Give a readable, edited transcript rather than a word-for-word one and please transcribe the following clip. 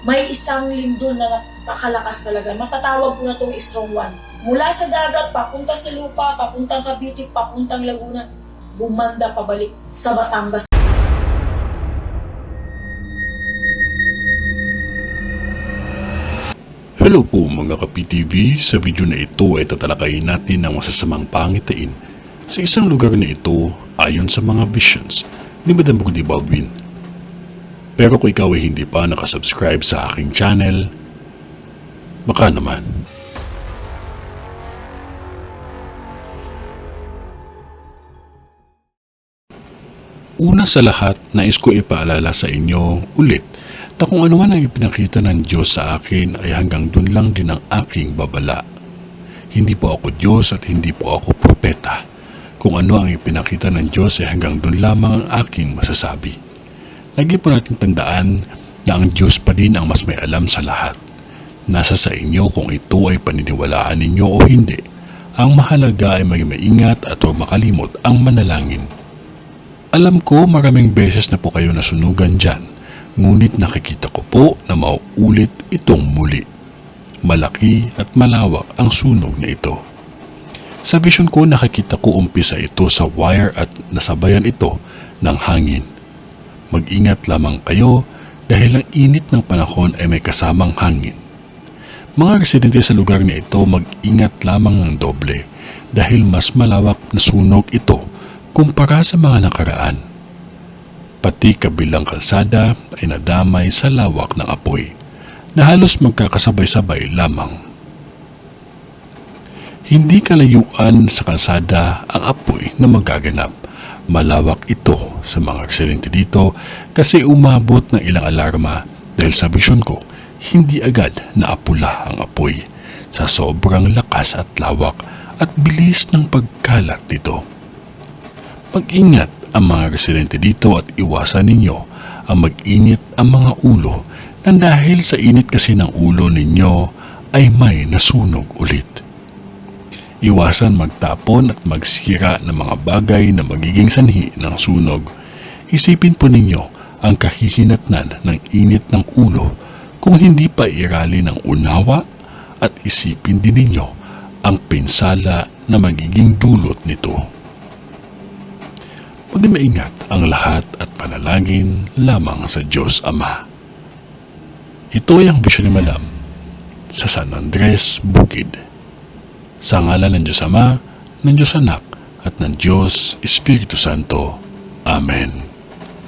may isang lindol na napakalakas talaga. Matatawag ko na itong strong one. Mula sa dagat, papunta sa lupa, papuntang Cavite, papuntang Laguna, bumanda pabalik sa Batangas. Hello po mga ka-PTV, sa video na ito ay tatalakayin natin ang masasamang pangitain sa isang lugar na ito ayon sa mga visions ni Madam Rudy Baldwin. Pero kung ikaw ay hindi pa nakasubscribe sa aking channel, baka naman. Una sa lahat, nais ko ipaalala sa inyo ulit na kung ano man ang ipinakita ng Diyos sa akin ay hanggang dun lang din ang aking babala. Hindi po ako Diyos at hindi po ako propeta. Kung ano ang ipinakita ng Diyos ay hanggang dun lamang ang aking masasabi. Lagi po natin tandaan na ang Diyos pa din ang mas may alam sa lahat. Nasa sa inyo kung ito ay paniniwalaan ninyo o hindi. Ang mahalaga ay maging maingat at huwag makalimot ang manalangin. Alam ko maraming beses na po kayo nasunugan dyan. Ngunit nakikita ko po na mauulit itong muli. Malaki at malawak ang sunog na ito. Sa vision ko nakikita ko umpisa ito sa wire at nasabayan ito ng hangin. Mag-ingat lamang kayo dahil ang init ng panahon ay may kasamang hangin. Mga residente sa lugar na ito mag-ingat lamang ng doble dahil mas malawak na sunog ito kumpara sa mga nakaraan. Pati kabilang kalsada ay nadamay sa lawak ng apoy na halos magkakasabay-sabay lamang. Hindi kalayuan sa kalsada ang apoy na magaganap. Malawak ito sa mga aksidente dito kasi umabot ng ilang alarma dahil sa vision ko, hindi agad naapula ang apoy sa sobrang lakas at lawak at bilis ng pagkalat nito. Mag-ingat ang mga residente dito at iwasan ninyo ang mag-init ang mga ulo nang dahil sa init kasi ng ulo ninyo ay may nasunog ulit. Iwasan magtapon at magsira ng mga bagay na magiging sanhi ng sunog. Isipin po ninyo ang kahihinatnan ng init ng ulo kung hindi pa irali ng unawa at isipin din ninyo ang pinsala na magiging dulot nito. Maging maingat ang lahat at panalangin lamang sa Diyos Ama. Ito ay ang vision ni Madam sa San Andres, Bukid. Sa ngalan ng Diyos Ama, ng Diyos Anak, at ng Diyos Espiritu Santo. Amen.